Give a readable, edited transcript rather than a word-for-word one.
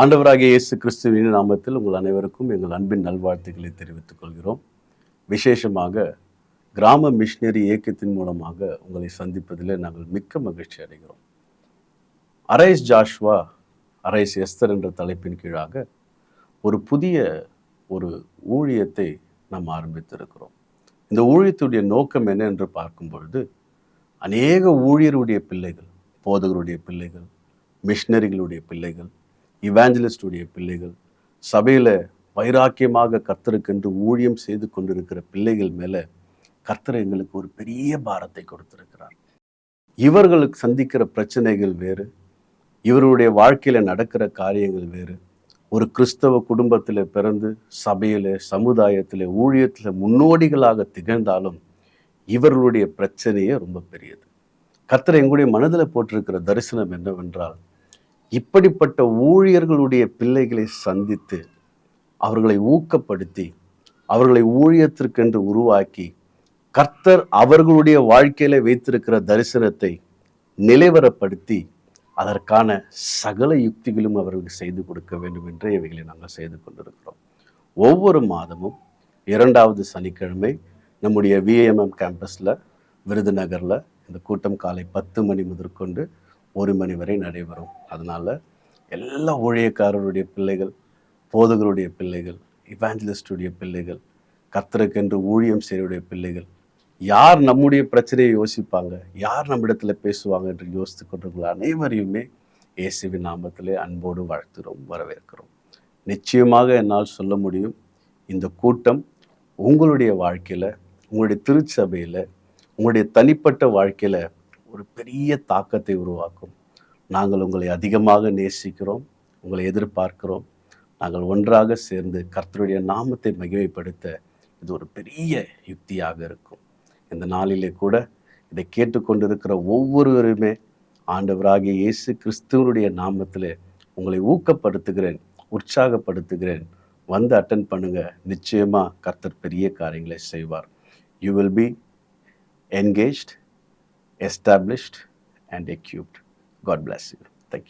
ஆண்டவராகிய இயேசு கிறிஸ்துவின் நாமத்தில் உங்கள் அனைவருக்கும் எங்கள் அன்பின் நல்வாழ்த்துக்களை தெரிவித்துக் கொள்கிறோம். விசேஷமாக கிராம மிஷனரி இயக்கத்தின் மூலமாக உங்களை சந்திப்பதில் நாங்கள் மிக்க மகிழ்ச்சி அடைகிறோம். அரைஸ் ஜாஷ்வா, அரைஸ் எஸ்தர் என்ற தலைப்பின் கீழாக ஒரு புதிய ஊழியத்தை நாம் ஆரம்பித்திருக்கிறோம். இந்த ஊழியத்துடைய நோக்கம் என்ன என்று பார்க்கும் பொழுது, அநேக ஊழியருடைய பிள்ளைகள், போதகருடைய பிள்ளைகள், மிஷனரிகளுடைய பிள்ளைகள், இவாஞ்சலிஸ்டுடைய பிள்ளைகள், சபையில் வைராக்கியமாக கர்த்தருக்கென்று ஊழியம் செய்து கொண்டிருக்கிற பிள்ளைகள் மேலே கர்த்தர் எங்களுக்கு ஒரு பெரிய பாரத்தை கொடுத்திருக்கிறார். இவர்களுக்கு சந்திக்கிற பிரச்சனைகள் வேறு, இவருடைய வாழ்க்கையில் நடக்கிற காரியங்கள் வேறு. ஒரு கிறிஸ்தவ குடும்பத்தில் பிறந்து சபையில், சமுதாயத்தில், ஊழியத்தில் முன்னோடிகளாக திகழ்ந்தாலும் இவர்களுடைய பிரச்சனையே ரொம்ப பெரியது. கர்த்தர் எங்களுடைய மனதில் போட்டிருக்கிற தரிசனம் என்னவென்றால், இப்படிப்பட்ட ஊழியர்களுடைய பிள்ளைகளை சந்தித்து அவர்களை ஊக்கப்படுத்தி அவர்களை ஊழியத்திற்கென்று உருவாக்கி கர்த்தர் அவர்களுடைய வாழ்க்கையில வைத்திருக்கிற தரிசனத்தை நிலைவரப்படுத்தி அதற்கான சகல யுக்திகளும் அவர்களுக்கு செய்து கொடுக்க வேண்டும் என்று இவைகளை நாங்கள் செய்து கொண்டிருக்கிறோம். ஒவ்வொரு மாதமும் 2வது சனிக்கிழமை நம்முடைய விஏஎம்எம் கேம்பஸில் விருதுநகரில் இந்த கூட்டம் காலை 10 மணி முதற்கொண்டு 1 மணி வரை நடைபெறும். அதனால் எல்லா ஊழியக்காரருடைய பிள்ளைகள், போதகருடைய பிள்ளைகள், இவாஞ்சலிஸ்டுடைய பிள்ளைகள், கர்த்தருக்கென்று ஊழியம் செய்யக்கூடிய பிள்ளைகள், யார் நம்முடைய பிரச்சனையை யோசிப்பாங்க, யார் நம்மிடத்தில் பேசுவாங்க என்று யோசித்து கொண்டிருக்கிற அனைவரையுமே இயேசுவின் நாமத்திலே அன்போடு வாழ்த்துகிறோம், வரவேற்கிறோம். நிச்சயமாக என்னால் சொல்ல முடியும், இந்த கூட்டம் உங்களுடைய வாழ்க்கையில், உங்களுடைய திருச்சபையில், உங்களுடைய தனிப்பட்ட வாழ்க்கையில் ஒரு பெரிய தாக்கத்தை உருவாக்கும். நாங்கள் உங்களை அதிகமாக நேசிக்கிறோம், உங்களை எதிர்பார்க்கிறோம். நாங்கள் ஒன்றாக சேர்ந்து கர்த்தருடைய நாமத்தை மகிமைப்படுத்த இது ஒரு பெரிய யுக்தியாக இருக்கும். இந்த நாளிலே கூட இதை கேட்டுக்கொண்டிருக்கிற ஒவ்வொருவருமே ஆண்டவராகிய இயேசு கிறிஸ்துவனுடைய நாமத்தில் உங்களை ஊக்கப்படுத்துகிறேன், உற்சாகப்படுத்துகிறேன். வந்து அட்டென்ட் பண்ணுங்க. நிச்சயமாக கர்த்தர் பெரிய காரியங்களை செய்வார். You will be engaged, established and equipped. God bless you. Thank you.